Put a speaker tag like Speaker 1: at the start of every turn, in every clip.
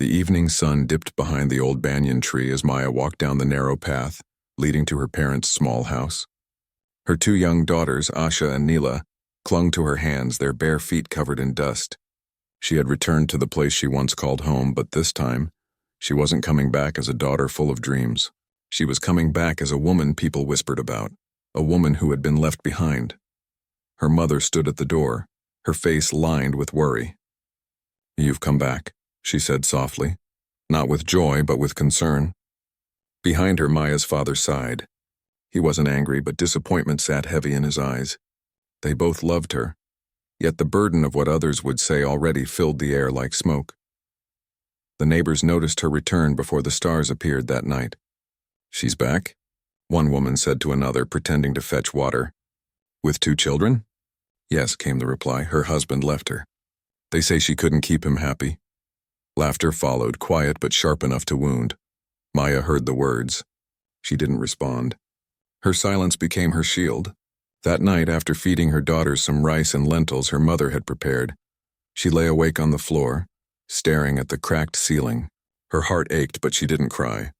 Speaker 1: The evening sun dipped behind the old banyan tree as Maya walked down the narrow path leading to her parents' small house. Her two young daughters, Asha and Neela, clung to her hands, their bare feet covered in dust. She had returned to the place she once called home, but this time, she wasn't coming back as a daughter full of dreams. She was coming back as a woman people whispered about, a woman who had been left behind. Her mother stood at the door, her face lined with worry. "You've come back," she said softly, not with joy but with concern. Behind her, Maya's father sighed. He wasn't angry, but disappointment sat heavy in his eyes. They both loved her, yet the burden of what others would say already filled the air like smoke. The neighbors noticed her return before the stars appeared that night. "She's back?" one woman said to another, pretending to fetch water. "With two children?" "Yes," came the reply. "Her husband left her. They say she couldn't keep him happy." Laughter followed, quiet but sharp enough to wound. Maya heard the words. She didn't respond. Her silence became her shield. That night, after feeding her daughters some rice and lentils her mother had prepared, she lay awake on the floor, staring at the cracked ceiling. Her heart ached, but she didn't cry.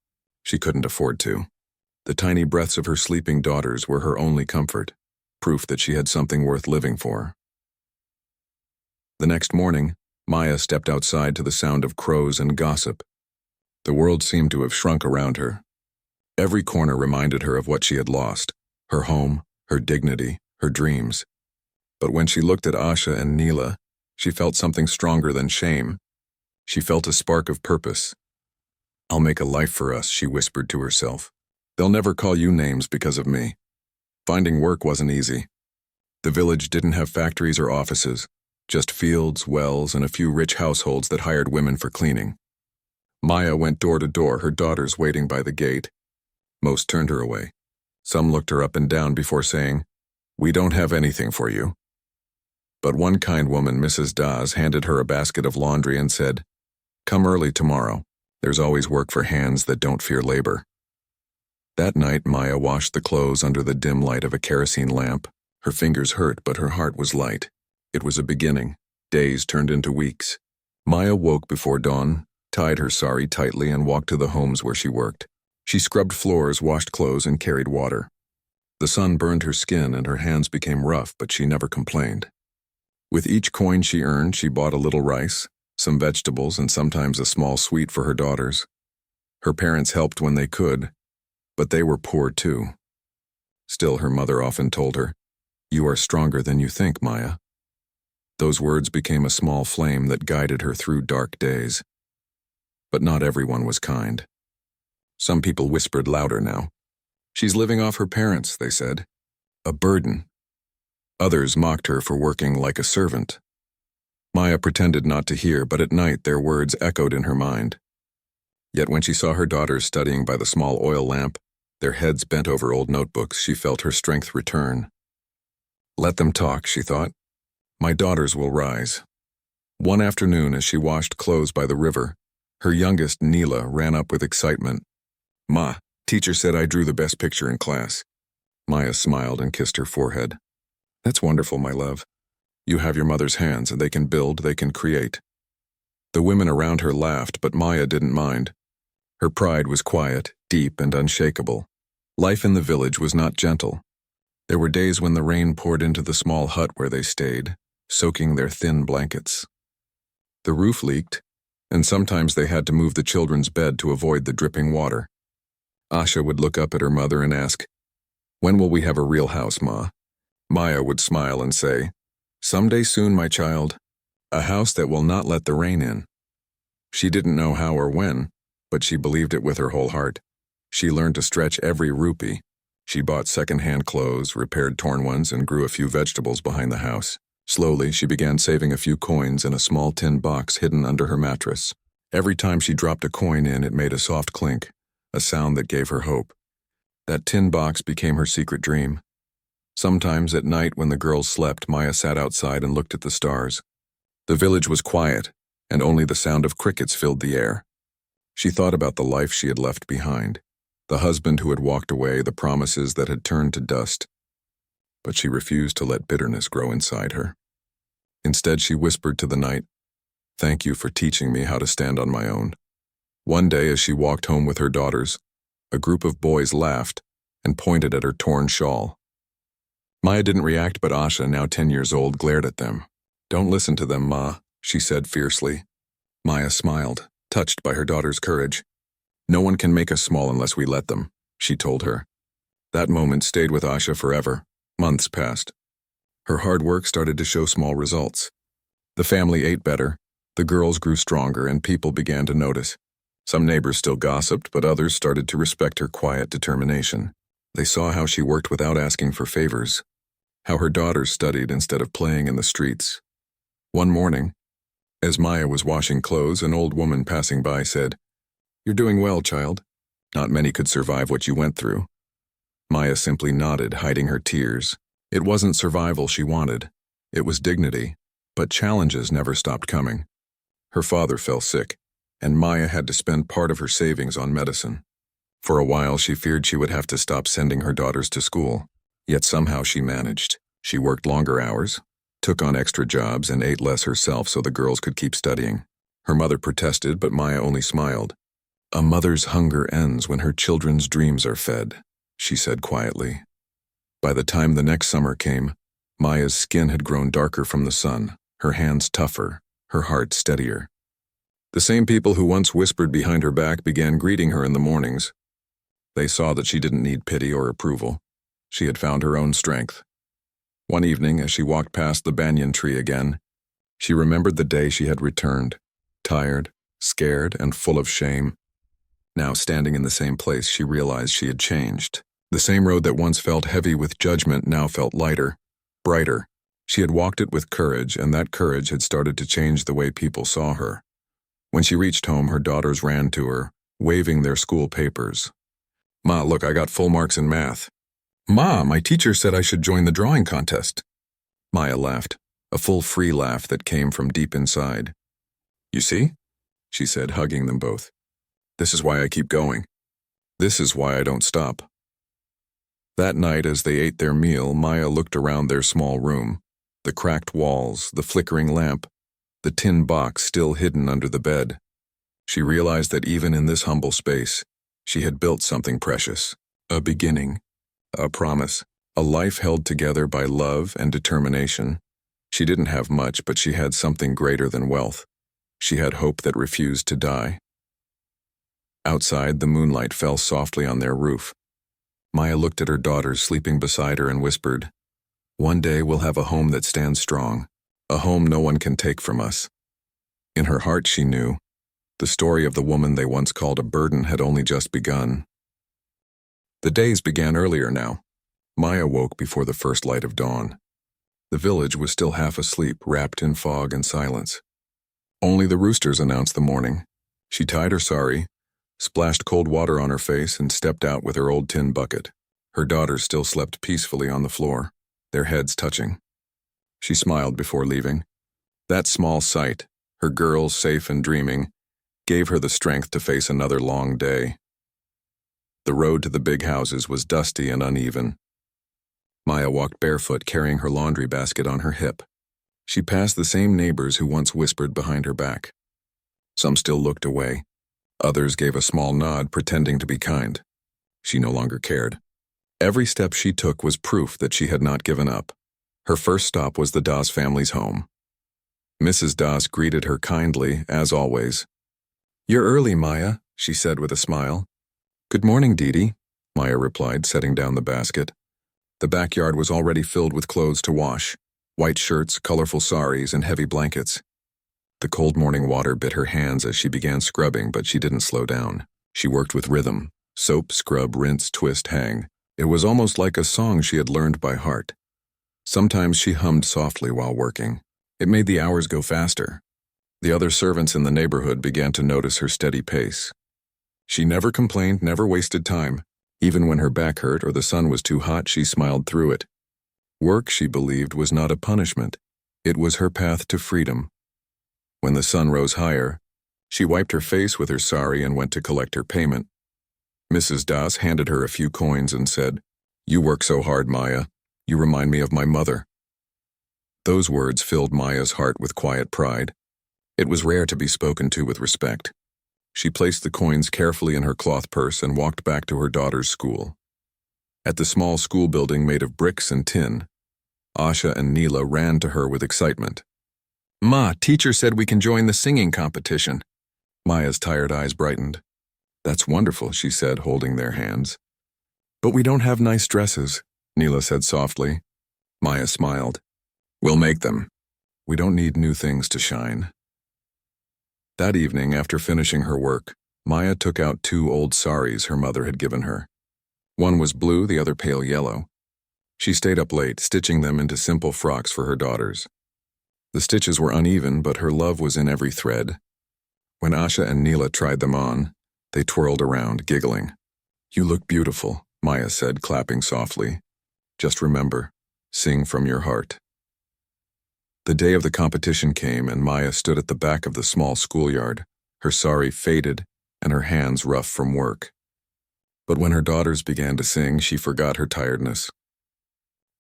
Speaker 1: She couldn't afford to. The tiny breaths of her sleeping daughters were her only comfort, proof that she had something worth living for. The next morning, Maya stepped outside to the sound of crows and gossip. The world seemed to have shrunk around her. Every corner reminded her of what she had lost, her home, her dignity, her dreams. But when she looked at Asha and Neela, she felt something stronger than shame. She felt a spark of purpose. "I'll make a life for us," she whispered to herself. "They'll never call you names because of me." Finding work wasn't easy. The village didn't have factories or offices, just fields, wells, and a few rich households that hired women for cleaning. Maya went door to door, her daughters waiting by the gate. Most turned her away. Some looked her up and down before saying, "We don't have anything for you." But one kind woman, Mrs. Dawes, handed her a basket of laundry and said, "Come early tomorrow. There's always work for hands that don't fear labor." That night, Maya washed the clothes under the dim light of a kerosene lamp. Her fingers hurt, but her heart was light. It was a beginning. Days turned into weeks. Maya woke before dawn, tied her sari tightly, and walked to the homes where she worked. She scrubbed floors, washed clothes, and carried water. The sun burned her skin and her hands became rough, but she never complained. With each coin she earned, she bought a little rice, some vegetables, and sometimes a small sweet for her daughters. Her parents helped when they could, but they were poor too. Still, her mother often told her, "You are stronger than you think, Maya." Those words became a small flame that guided her through dark days. But not everyone was kind. Some people whispered louder now. "She's living off her parents," they said. "A burden." Others mocked her for working like a servant. Maya pretended not to hear, but at night their words echoed in her mind. Yet when she saw her daughters studying by the small oil lamp, their heads bent over old notebooks, she felt her strength return. "Let them talk," she thought. "My daughters will rise." One afternoon, as she washed clothes by the river, her youngest, Neela, ran up with excitement. "Ma, teacher said I drew the best picture in class." Maya smiled and kissed her forehead. "That's wonderful, my love. You have your mother's hands, and they can build, they can create." The women around her laughed, but Maya didn't mind. Her pride was quiet, deep, and unshakable. Life in the village was not gentle. There were days when the rain poured into the small hut where they stayed, soaking their thin blankets. The roof leaked, and sometimes they had to move the children's bed to avoid the dripping water. Asha would look up at her mother and ask, "When will we have a real house, Ma?" Maya would smile and say, "Someday soon, my child. A house that will not let the rain in." She didn't know how or when, but she believed it with her whole heart. She learned to stretch every rupee. She bought second-hand clothes, repaired torn ones, and grew a few vegetables behind the house. Slowly, she began saving a few coins in a small tin box hidden under her mattress. Every time she dropped a coin in, it made a soft clink, a sound that gave her hope. That tin box became her secret dream. Sometimes at night when the girls slept, Maya sat outside and looked at the stars. The village was quiet, and only the sound of crickets filled the air. She thought about the life she had left behind, the husband who had walked away, the promises that had turned to dust. But she refused to let bitterness grow inside her. Instead, she whispered to the night, Thank you for teaching me how to stand on my own." One day, as she walked home with her daughters, a group of boys laughed and pointed at her torn shawl. Maya didn't react, but Asha, now 10 years old, glared at them. "Don't listen to them, Ma," she said fiercely. Maya smiled, touched by her daughter's courage. "No one can make us small unless we let them," she told her. That moment stayed with Asha forever. Months passed. Her hard work started to show small results. The family ate better, the girls grew stronger, and people began to notice. Some neighbors still gossiped, but others started to respect her quiet determination. They saw how she worked without asking for favors, how her daughters studied instead of playing in the streets. One morning, as Maya was washing clothes, an old woman passing by said, "You're doing well, child. Not many could survive what you went through." Maya simply nodded, hiding her tears. It wasn't survival she wanted. It was dignity, but challenges never stopped coming. Her father fell sick, and Maya had to spend part of her savings on medicine. For a while, she feared she would have to stop sending her daughters to school. Yet somehow she managed. She worked longer hours, took on extra jobs, and ate less herself so the girls could keep studying. Her mother protested, but Maya only smiled. "A mother's hunger ends when her children's dreams are fed," she said quietly. By the time the next summer came, Maya's skin had grown darker from the sun, her hands tougher, her heart steadier. The same people who once whispered behind her back began greeting her in the mornings. They saw that she didn't need pity or approval. She had found her own strength. One evening, as she walked past the banyan tree again, she remembered the day she had returned, tired, scared, and full of shame. Now, standing in the same place, she realized she had changed. The same road that once felt heavy with judgment now felt lighter, brighter. She had walked it with courage, and that courage had started to change the way people saw her. When she reached home, her daughters ran to her, waving their school papers. "Ma, look, I got full marks in math." "Ma, my teacher said I should join the drawing contest." Maya laughed, a full free laugh that came from deep inside. "You see?" she said, hugging them both. "This is why I keep going. This is why I don't stop." That night, as they ate their meal, Maya looked around their small room. The cracked walls, the flickering lamp, the tin box still hidden under the bed. She realized that even in this humble space, she had built something precious. A beginning, a promise, a life held together by love and determination. She didn't have much, but she had something greater than wealth. She had hope that refused to die. Outside, the moonlight fell softly on their roof. Maya looked at her daughters sleeping beside her and whispered, "One day we'll have a home that stands strong, a home no one can take from us." In her heart, she knew the story of the woman they once called a burden had only just begun. The days began earlier now. Maya woke before the first light of dawn. The village was still half asleep, wrapped in fog and silence. Only the roosters announced the morning. She tied her sari, splashed cold water on her face, and stepped out with her old tin bucket. Her daughters still slept peacefully on the floor, their heads touching. She smiled before leaving. That small sight, her girls safe and dreaming, gave her the strength to face another long day. The road to the big houses was dusty and uneven. Maya walked barefoot, carrying her laundry basket on her hip. She passed the same neighbors who once whispered behind her back. Some still looked away. Others gave a small nod, pretending to be kind. She no longer cared. Every step she took was proof that she had not given up. Her first stop was the Das family's home. Mrs. Das greeted her kindly, as always. "You're early, Maya," she said with a smile. "Good morning, Didi," Maya replied, setting down the basket. The backyard was already filled with clothes to wash, white shirts, colorful saris, and heavy blankets. The cold morning water bit her hands as she began scrubbing, but she didn't slow down. She worked with rhythm. Soap, scrub, rinse, twist, hang. It was almost like a song she had learned by heart. Sometimes she hummed softly while working. It made the hours go faster. The other servants in the neighborhood began to notice her steady pace. She never complained, never wasted time. Even when her back hurt or the sun was too hot, she smiled through it. Work, she believed, was not a punishment. It was her path to freedom. When the sun rose higher, she wiped her face with her sari and went to collect her payment. Mrs. Das handed her a few coins and said, "You work so hard, Maya. You remind me of my mother." Those words filled Maya's heart with quiet pride. It was rare to be spoken to with respect. She placed the coins carefully in her cloth purse and walked back to her daughter's school. At the small school building made of bricks and tin, Asha and Neela ran to her with excitement. "Ma, teacher said we can join the singing competition." Maya's tired eyes brightened. "That's wonderful," she said, holding their hands. "But we don't have nice dresses," Neela said softly. Maya smiled. "We'll make them. We don't need new things to shine." That evening, after finishing her work, Maya took out 2 old saris her mother had given her. One was blue, the other pale yellow. She stayed up late, stitching them into simple frocks for her daughters. The stitches were uneven, but her love was in every thread. When Asha and Neela tried them on, they twirled around, giggling. "You look beautiful," Maya said, clapping softly. "Just remember, sing from your heart." The day of the competition came, and Maya stood at the back of the small schoolyard, her sari faded and her hands rough from work. But when her daughters began to sing, she forgot her tiredness.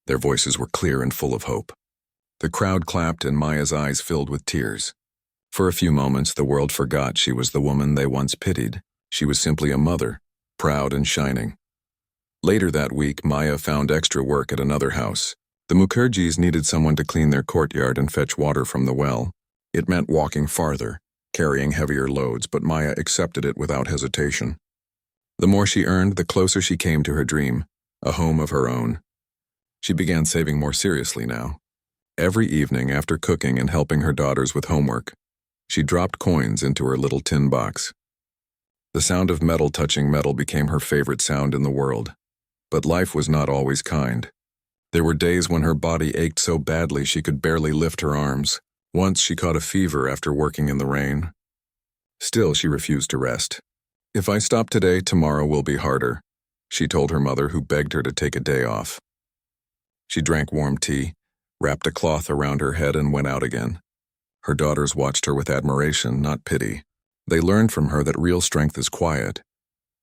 Speaker 1: Their voices were clear and full of hope. The crowd clapped and Maya's eyes filled with tears. For a few moments, the world forgot she was the woman they once pitied. She was simply a mother, proud and shining. Later that week, Maya found extra work at another house. The Mukherjees needed someone to clean their courtyard and fetch water from the well. It meant walking farther, carrying heavier loads, but Maya accepted it without hesitation. The more she earned, the closer she came to her dream, a home of her own. She began saving more seriously now. Every evening, after cooking and helping her daughters with homework, she dropped coins into her little tin box. The sound of metal touching metal became her favorite sound in the world. But life was not always kind. There were days when her body ached so badly she could barely lift her arms. Once she caught a fever after working in the rain. Still, she refused to rest. "If I stop today, tomorrow will be harder," she told her mother, who begged her to take a day off. She drank warm tea, wrapped a cloth around her head, and went out again. Her daughters watched her with admiration, not pity. They learned from her that real strength is quiet.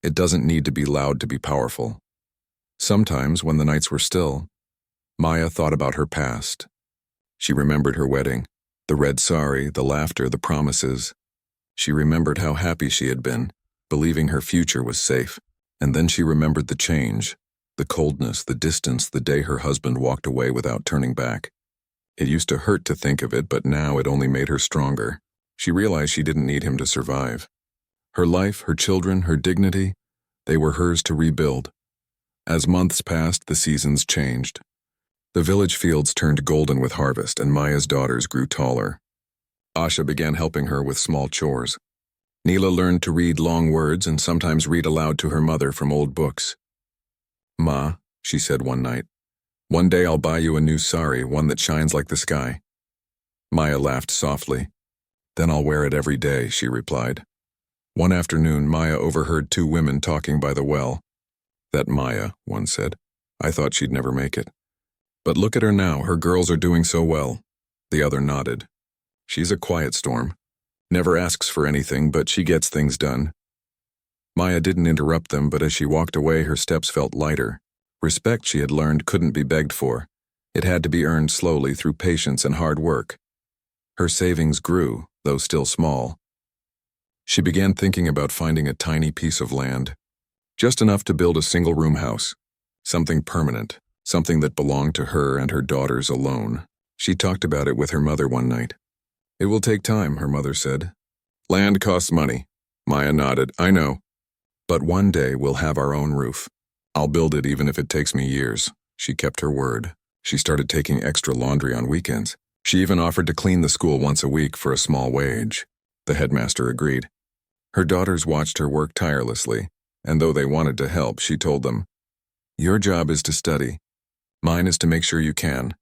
Speaker 1: It doesn't need to be loud to be powerful. Sometimes, when the nights were still, Maya thought about her past. She remembered her wedding, the red sari, the laughter, the promises. She remembered how happy she had been, believing her future was safe. And then she remembered the change, the coldness, the distance, the day her husband walked away without turning back. It used to hurt to think of it, but now it only made her stronger. She realized she didn't need him to survive. Her life, her children, her dignity, they were hers to rebuild. As months passed, the seasons changed. The village fields turned golden with harvest, and Maya's daughters grew taller. Asha began helping her with small chores. Neela learned to read long words and sometimes read aloud to her mother from old books. "Ma," she said one night, "one day I'll buy you a new sari, one that shines like the sky." Maya laughed softly. "Then I'll wear it every day," she replied. One afternoon, Maya overheard 2 women talking by the well. "That Maya," one said. "I thought she'd never make it. But look at her now, her girls are doing so well." The other nodded. "She's a quiet storm. Never asks for anything, but she gets things done." Maya didn't interrupt them, but as she walked away, her steps felt lighter. Respect, she had learned, couldn't be begged for. It had to be earned slowly through patience and hard work. Her savings grew, though still small. She began thinking about finding a tiny piece of land, just enough to build a single-room house, something permanent, something that belonged to her and her daughters alone. She talked about it with her mother one night. "It will take time," her mother said. "Land costs money." Maya nodded. "I know. But one day we'll have our own roof. I'll build it even if it takes me years." She kept her word. She started taking extra laundry on weekends. She even offered to clean the school once a week for a small wage. The headmaster agreed. Her daughters watched her work tirelessly, and though they wanted to help, she told them, "Your job is to study. Mine is to make sure you can."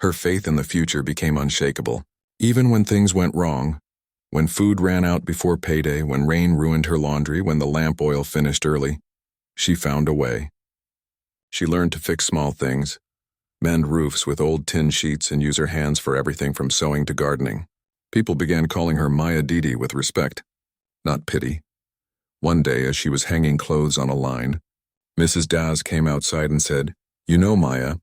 Speaker 1: Her faith in the future became unshakable. Even when things went wrong, when food ran out before payday, when rain ruined her laundry, when the lamp oil finished early, she found a way. She learned to fix small things, mend roofs with old tin sheets, and use her hands for everything from sewing to gardening. People began calling her Maya Didi with respect, not pity. One day, as she was hanging clothes on a line, Mrs. Daz came outside and said, "You know, Maya,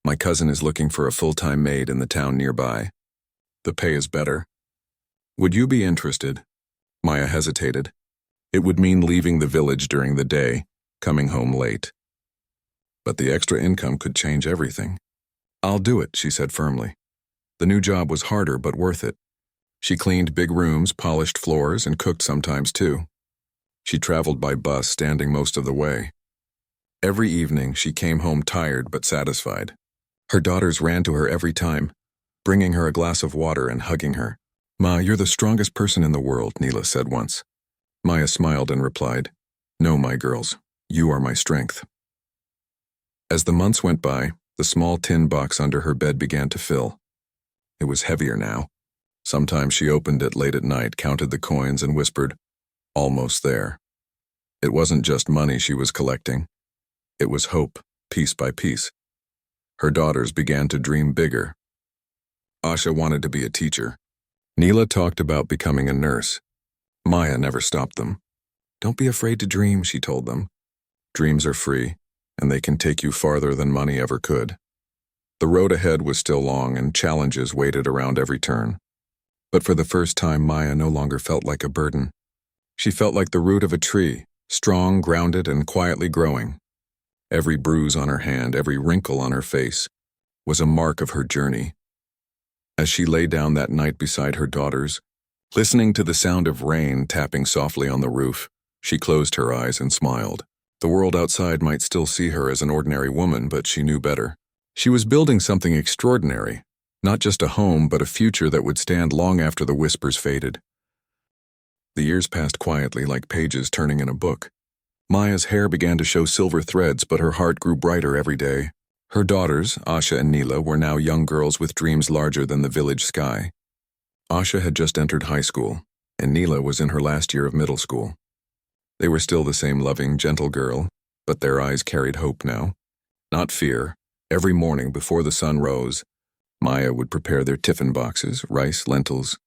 Speaker 1: my cousin is looking for a full-time maid in the town nearby. The pay is better." Would you be interested? Maya hesitated. It would mean leaving the village during the day, coming home late. But the extra income could change everything. I'll do it, she said firmly. The new job was harder but worth it. She cleaned big rooms, polished floors, and cooked sometimes too. She traveled by bus, standing most of the way. Every evening, she came home tired but satisfied. Her daughters ran to her every time, bringing her a glass of water and hugging her. "Ma, you're the strongest person in the world," Neela said once. Maya smiled and replied, "No, my girls, you are my strength." As the months went by, the small tin box under her bed began to fill. It was heavier now. Sometimes she opened it late at night, counted the coins, and whispered, "Almost there." It wasn't just money she was collecting. It was hope, piece by piece. Her daughters began to dream bigger. Asha wanted to be a teacher. Neela talked about becoming a nurse. Maya never stopped them. "Don't be afraid to dream," she told them. Dreams are free, and they can take you farther than money ever could. The road ahead was still long, and challenges waited around every turn. But for the first time, Maya no longer felt like a burden. She felt like the root of a tree, strong, grounded, and quietly growing. Every bruise on her hand, every wrinkle on her face, was a mark of her journey. As she lay down that night beside her daughters, listening to the sound of rain tapping softly on the roof, she closed her eyes and smiled. The world outside might still see her as an ordinary woman, but she knew better. She was building something extraordinary, not just a home, but a future that would stand long after the whispers faded. The years passed quietly, like pages turning in a book. Maya's hair began to show silver threads, but her heart grew brighter every day. Her daughters, Asha and Neela, were now young girls with dreams larger than the village sky. Asha had just entered high school, and Neela was in her last year of middle school. They were still the same loving, gentle girl, but their eyes carried hope now, not fear. Every morning before the sun rose, Maya would prepare their tiffin boxes, rice, lentils,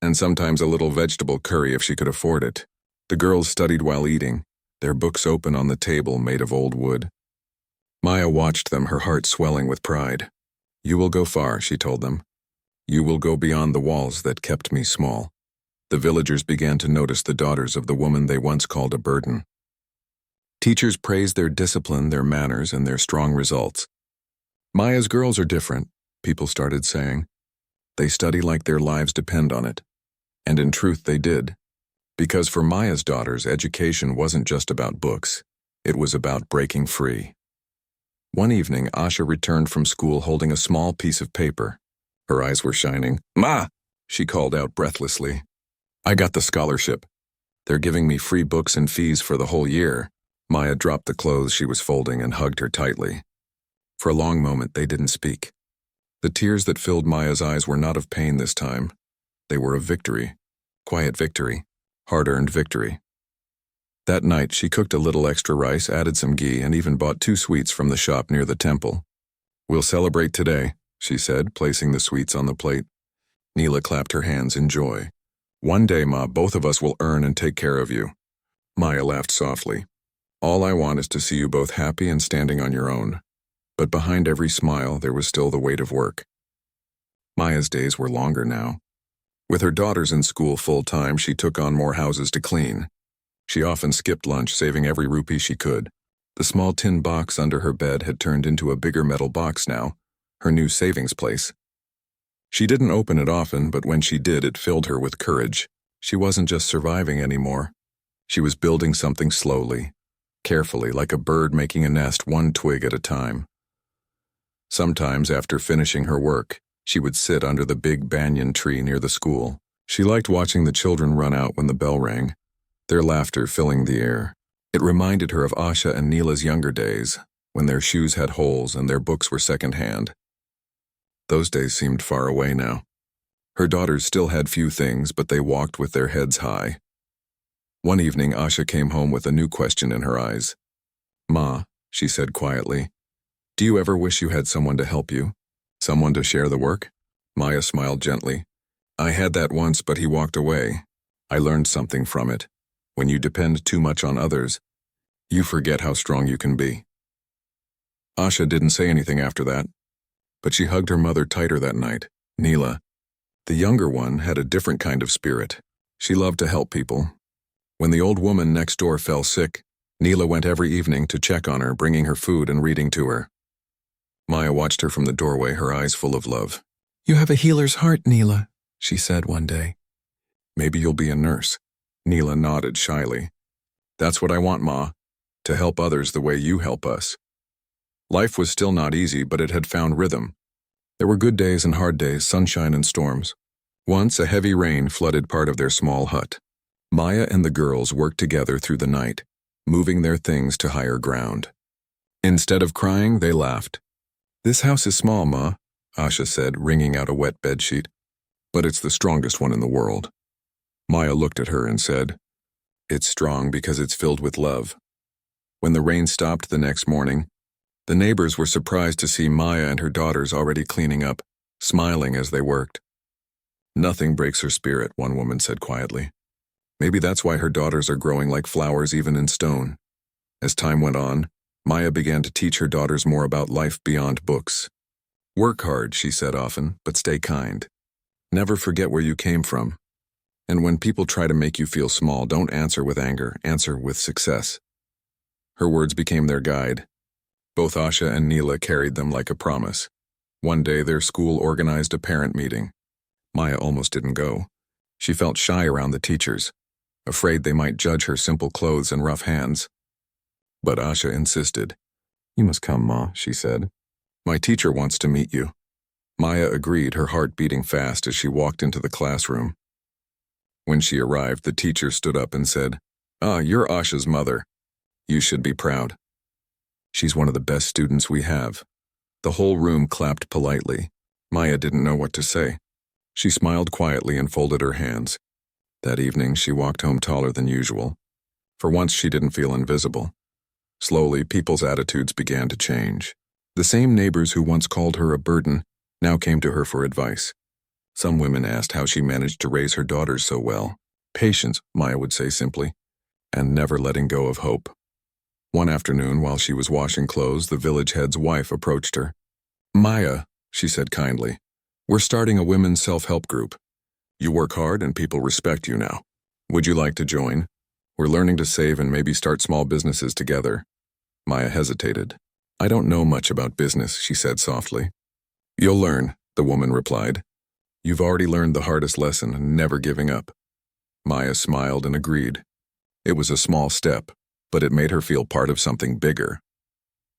Speaker 1: and sometimes a little vegetable curry if she could afford it. The girls studied while eating, their books open on the table made of old wood. Maya watched them, her heart swelling with pride. "You will go far," she told them. "You will go beyond the walls that kept me small." The villagers began to notice the daughters of the woman they once called a burden. Teachers praised their discipline, their manners, and their strong results. "Maya's girls are different," people started saying. "They study like their lives depend on it." And in truth they did. Because for Maya's daughters, education wasn't just about books. It was about breaking free. One evening, Asha returned from school holding a small piece of paper. Her eyes were shining. "Ma!" she called out breathlessly. "I got the scholarship. They're giving me free books and fees for the whole year." Maya dropped the clothes she was folding and hugged her tightly. For a long moment, they didn't speak. The tears that filled Maya's eyes were not of pain this time. They were of victory. Quiet victory. Hard-earned victory. That night, she cooked a little extra rice, added some ghee, and even bought 2 sweets from the shop near the temple. "We'll celebrate today," she said, placing the sweets on the plate. Neela clapped her hands in joy. "One day, Ma, both of us will earn and take care of you." Maya laughed softly. "All I want is to see you both happy and standing on your own." But behind every smile, there was still the weight of work. Maya's days were longer now. With her daughters in school full-time, she took on more houses to clean. She often skipped lunch, saving every rupee she could. The small tin box under her bed had turned into a bigger metal box now, her new savings place. She didn't open it often, but when she did, it filled her with courage. She wasn't just surviving anymore. She was building something slowly, carefully, like a bird making a nest, one twig at a time. Sometimes, after finishing her work, she would sit under the big banyan tree near the school. She liked watching the children run out when the bell rang, their laughter filling the air. It reminded her of Asha and Neela's younger days, when their shoes had holes and their books were second-hand. Those days seemed far away now. Her daughters still had few things, but they walked with their heads high. One evening, Asha came home with a new question in her eyes. "Ma," she said quietly, "do you ever wish you had someone to help you? Someone to share the work?" Maya smiled gently. "I had that once, but he walked away. I learned something from it. When you depend too much on others, you forget how strong you can be." Asha didn't say anything after that, but she hugged her mother tighter that night. "Neela, The younger one had a different kind of spirit. She loved to help people. When the old woman next door fell sick, Neela went every evening to check on her, bringing her food and reading to her. Maya watched her from the doorway, her eyes full of love. "You have a healer's heart, Neela," she said one day. "Maybe you'll be a nurse." Neela nodded shyly. "That's what I want, Ma, to help others the way you help us." Life was still not easy, but it had found rhythm. There were good days and hard days, sunshine and storms. Once a heavy rain flooded part of their small hut. Maya and the girls worked together through the night, moving their things to higher ground. Instead of crying, they laughed. "This house is small, Ma," Asha said, wringing out a wet bedsheet, "but it's the strongest one in the world." Maya looked at her and said, "It's strong because it's filled with love." When the rain stopped the next morning, the neighbors were surprised to see Maya and her daughters already cleaning up, smiling as they worked. "Nothing breaks her spirit," one woman said quietly. "Maybe that's why her daughters are growing like flowers even in stone." As time went on, Maya began to teach her daughters more about life beyond books. "Work hard," she said often, "but stay kind. Never forget where you came from. And when people try to make you feel small, don't answer with anger, answer with success." Her words became their guide. Both Asha and Neela carried them like a promise. One day their school organized a parent meeting. Maya almost didn't go. She felt shy around the teachers, afraid they might judge her simple clothes and rough hands. But Asha insisted. "You must come, Ma," she said. "My teacher wants to meet you." Maya agreed, her heart beating fast as she walked into the classroom. When she arrived, the teacher stood up and said, "Ah, you're Asha's mother. You should be proud. She's one of the best students we have." The whole room clapped politely. Maya didn't know what to say. She smiled quietly and folded her hands. That evening, she walked home taller than usual. For once, she didn't feel invisible. Slowly, people's attitudes began to change. The same neighbors who once called her a burden now came to her for advice. Some women asked how she managed to raise her daughters so well. "Patience," Maya would say simply, and never letting go of hope. One afternoon, while she was washing clothes, the village head's wife approached her. "Maya," she said kindly, "we're starting a women's self-help group. You work hard and people respect you now. Would you like to join? We're learning to save and maybe start small businesses together." Maya hesitated. "I don't know much about business," she said softly. "You'll learn," the woman replied. "You've already learned the hardest lesson, never giving up." Maya smiled and agreed. It was a small step, but it made her feel part of something bigger.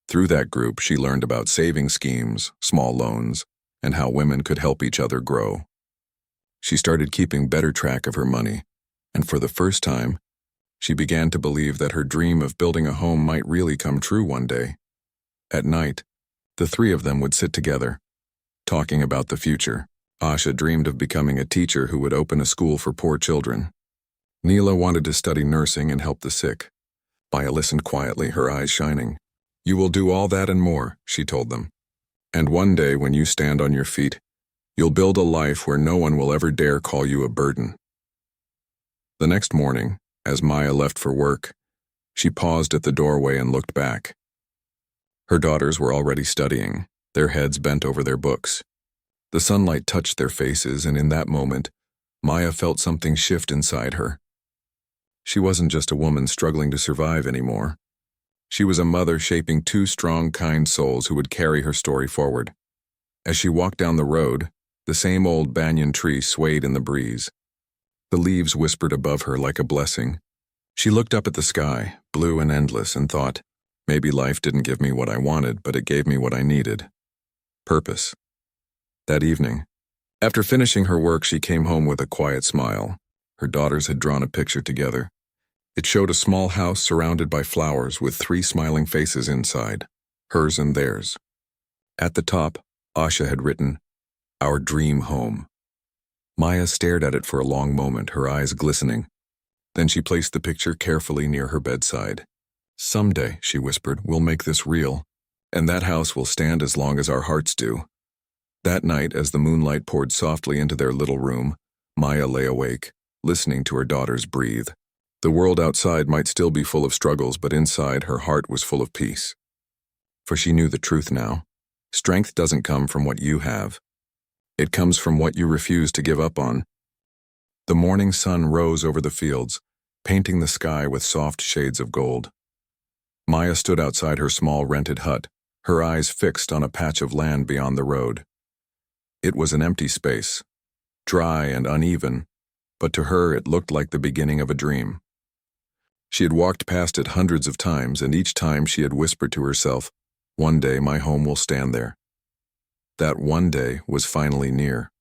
Speaker 1: Through that group, she learned about saving schemes, small loans, and how women could help each other grow. She started keeping better track of her money, and for the first time, she began to believe that her dream of building a home might really come true one day. At night, the three of them would sit together, talking about the future. Asha dreamed of becoming a teacher who would open a school for poor children. Neela wanted to study nursing and help the sick. Maya listened quietly, her eyes shining. "You will do all that and more," she told them. "And one day when you stand on your feet, you'll build a life where no one will ever dare call you a burden." The next morning, as Maya left for work, she paused at the doorway and looked back. Her daughters were already studying, their heads bent over their books. The sunlight touched their faces, and in that moment, Maya felt something shift inside her. She wasn't just a woman struggling to survive anymore. She was a mother shaping two strong, kind souls who would carry her story forward. As she walked down the road, the same old banyan tree swayed in the breeze. The leaves whispered above her like a blessing. She looked up at the sky, blue and endless, and thought, maybe life didn't give me what I wanted, but it gave me what I needed. Purpose. That evening, after finishing her work, she came home with a quiet smile. Her daughters had drawn a picture together. It showed a small house surrounded by flowers with 3 smiling faces inside, hers and theirs. At the top, Asha had written, "Our dream home." Maya stared at it for a long moment, her eyes glistening. Then she placed the picture carefully near her bedside. "Someday," she whispered, "we'll make this real, and that house will stand as long as our hearts do." That night, as the moonlight poured softly into their little room, Maya lay awake, listening to her daughters breathe. The world outside might still be full of struggles, but inside her heart was full of peace. For she knew the truth now. Strength doesn't come from what you have. It comes from what you refuse to give up on. The morning sun rose over the fields, painting the sky with soft shades of gold. Maya stood outside her small rented hut, her eyes fixed on a patch of land beyond the road. It was an empty space, dry and uneven, but to her it looked like the beginning of a dream. She had walked past it hundreds of times, and each time she had whispered to herself, "One day my home will stand there." That one day was finally near.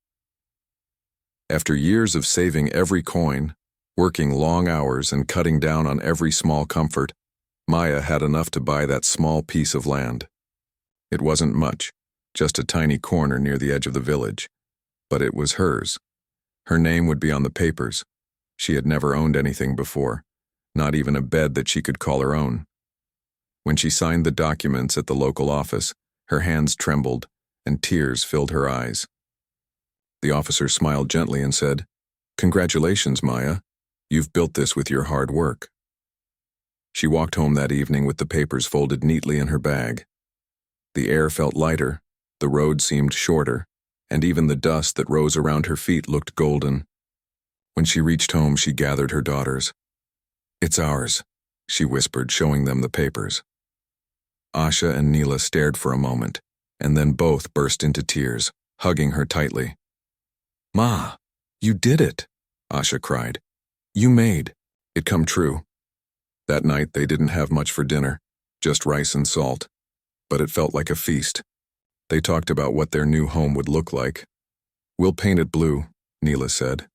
Speaker 1: After years of saving every coin, working long hours, and cutting down on every small comfort, Maya had enough to buy that small piece of land. It wasn't much, just a tiny corner near the edge of the village, but it was hers. Her name would be on the papers. She had never owned anything before, not even a bed that she could call her own. When she signed the documents at the local office, her hands trembled and tears filled her eyes. The officer smiled gently and said, "Congratulations, Maya. You've built this with your hard work." She walked home that evening with the papers folded neatly in her bag. The air felt lighter, the road seemed shorter, and even the dust that rose around her feet looked golden. When she reached home, she gathered her daughters. "It's ours," she whispered, showing them the papers. Asha and Neela stared for a moment, and then both burst into tears, hugging her tightly. "Ma, you did it," Asha cried. "You made it come true." That night they didn't have much for dinner, just rice and salt, but it felt like a feast. They talked about what their new home would look like. "We'll paint it blue," Neela said.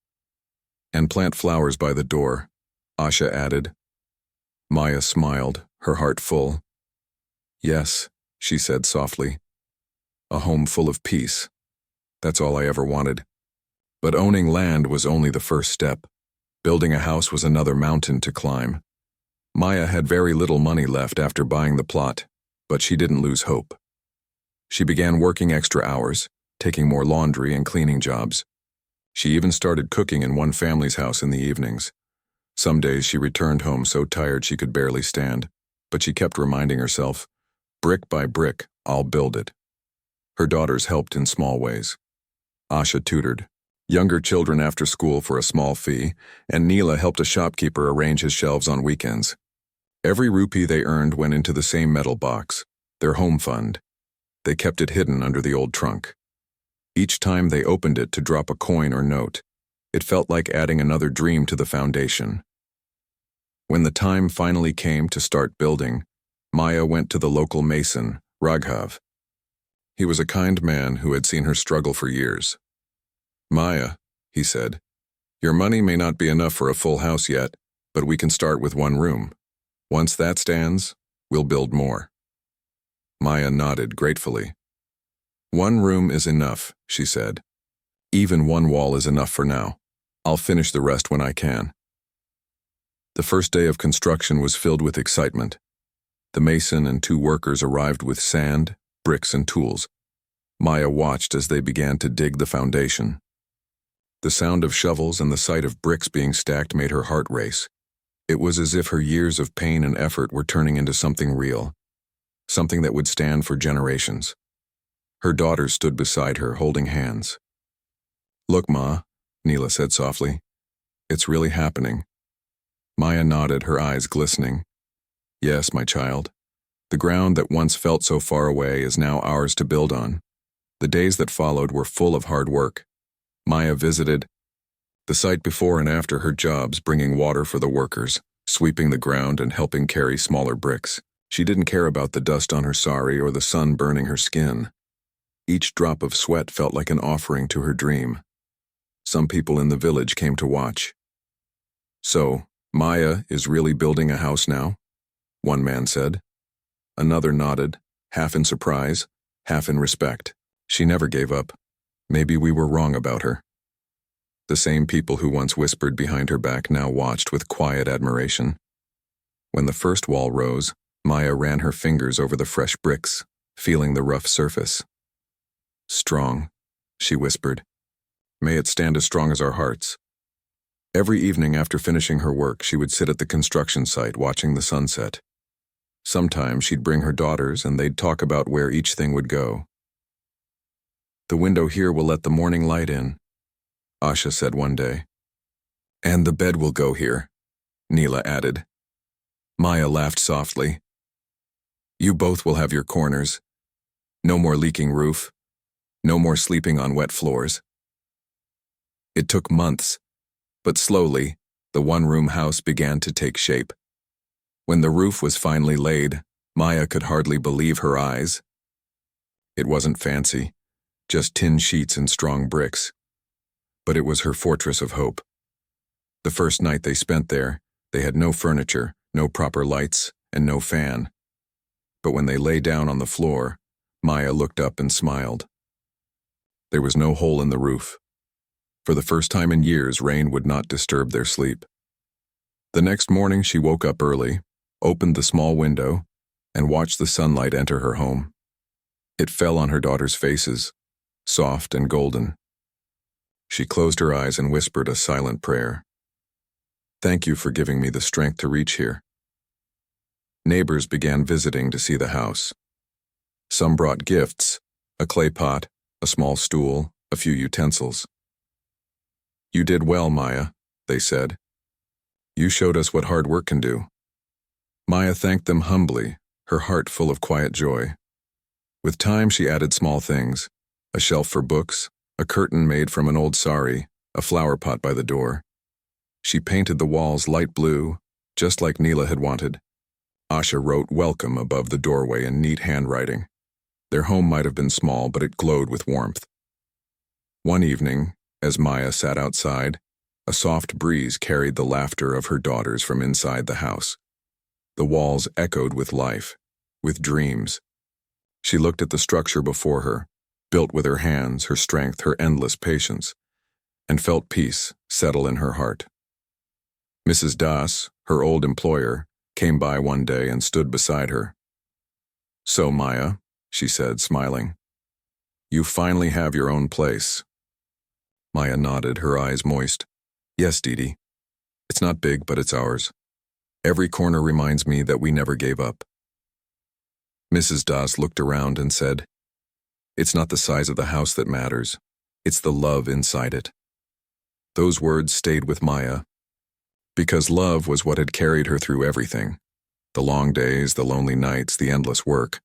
Speaker 1: "And plant flowers by the door," Asha added. Maya smiled, her heart full. "Yes," she said softly. "A home full of peace. That's all I ever wanted." But owning land was only the first step. Building a house was another mountain to climb. Maya had very little money left after buying the plot, but she didn't lose hope. She began working extra hours, taking more laundry and cleaning jobs. She even started cooking in one family's house in the evenings. Some days she returned home so tired she could barely stand, but she kept reminding herself, "Brick by brick, I'll build it." Her daughters helped in small ways. Asha tutored younger children after school for a small fee, and Neela helped a shopkeeper arrange his shelves on weekends. Every rupee they earned went into the same metal box, their home fund. They kept it hidden under the old trunk. Each time they opened it to drop a coin or note, it felt like adding another dream to the foundation. When the time finally came to start building, Maya went to the local mason, Raghav. He was a kind man who had seen her struggle for years. "Maya," he said, "your money may not be enough for a full house yet, but we can start with one room. Once that stands, we'll build more." Maya nodded gratefully. "One room is enough," she said. "Even one wall is enough for now. I'll finish the rest when I can." The first day of construction was filled with excitement. The mason and 2 workers arrived with sand, bricks, and tools. Maya watched as they began to dig the foundation. The sound of shovels and the sight of bricks being stacked made her heart race. It was as if her years of pain and effort were turning into something real, something that would stand for generations. Her daughters stood beside her, holding hands. "Look, Ma," Neela said softly. "It's really happening." Maya nodded, her eyes glistening. "Yes, my child. The ground that once felt so far away is now ours to build on." The days that followed were full of hard work. Maya visited the site before and after her jobs, bringing water for the workers, sweeping the ground, and helping carry smaller bricks. She didn't care about the dust on her sari or the sun burning her skin. Each drop of sweat felt like an offering to her dream. Some people in the village came to watch. "So, Maya is really building a house now?" one man said. Another nodded, half in surprise, half in respect. She never gave up. Maybe we were wrong about her. The same people who once whispered behind her back now watched with quiet admiration. When the first wall rose, Maya ran her fingers over the fresh bricks, feeling the rough surface. "Strong," she whispered. "May it stand as strong as our hearts." Every evening after finishing her work, she would sit at the construction site watching the sunset. Sometimes she'd bring her daughters and they'd talk about where each thing would go. The window here will let the morning light in, Asha said one day. And the bed will go here, Neela added. Maya laughed softly. You both will have your corners. No more leaking roof. No more sleeping on wet floors. It took months, but slowly, the one-room house began to take shape. When the roof was finally laid, Maya could hardly believe her eyes. It wasn't fancy, just tin sheets and strong bricks. But it was her fortress of hope. The first night they spent there, they had no furniture, no proper lights, and no fan. But when they lay down on the floor, Maya looked up and smiled. There was no hole in the roof. For the first time in years, rain would not disturb their sleep. The next morning she woke up early, opened the small window, and watched the sunlight enter her home. It fell on her daughters' faces, soft and golden. She closed her eyes and whispered a silent prayer. Thank you for giving me the strength to reach here. Neighbors began visiting to see the house. Some brought gifts, a clay pot, a small stool, a few utensils. You did well, Maya, they said. You showed us what hard work can do. Maya thanked them humbly, her heart full of quiet joy. With time she added small things, a shelf for books, a curtain made from an old sari, a flower pot by the door. She painted the walls light blue, just like Neela had wanted. Asha wrote welcome above the doorway in neat handwriting. Their home might have been small, but it glowed with warmth. One evening, as Maya sat outside, a soft breeze carried the laughter of her daughters from inside the house. The walls echoed with life, with dreams. She looked at the structure before her, built with her hands, her strength, her endless patience, and felt peace settle in her heart. Mrs. Das, her old employer, came by one day and stood beside her. So, Maya, she said, smiling, you finally have your own place. Maya nodded, her eyes moist. Yes, Didi. It's not big, but it's ours. Every corner reminds me that we never gave up. Mrs. Das looked around and said, it's not the size of the house that matters. It's the love inside it. Those words stayed with Maya, because love was what had carried her through everything. The long days, the lonely nights, the endless work.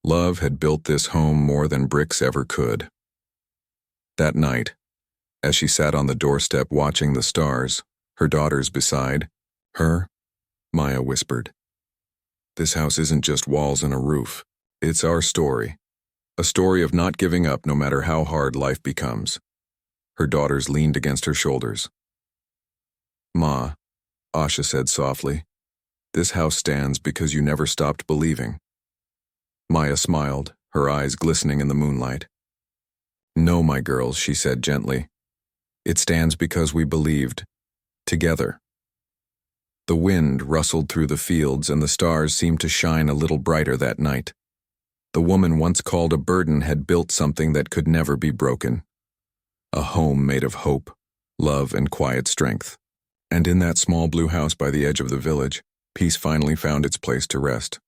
Speaker 1: Love had built this home more than bricks ever could. That night, as she sat on the doorstep watching the stars, her daughters beside her, Maya whispered, this house isn't just walls and a roof. It's our story. A story of not giving up no matter how hard life becomes. Her daughters leaned against her shoulders. Ma, Asha said softly, this house stands because you never stopped believing. Maya smiled, her eyes glistening in the moonlight. No, my girls, she said gently. It stands because we believed. Together. The wind rustled through the fields and the stars seemed to shine a little brighter that night. The woman once called a burden had built something that could never be broken. A home made of hope, love, and quiet strength. And in that small blue house by the edge of the village, peace finally found its place to rest.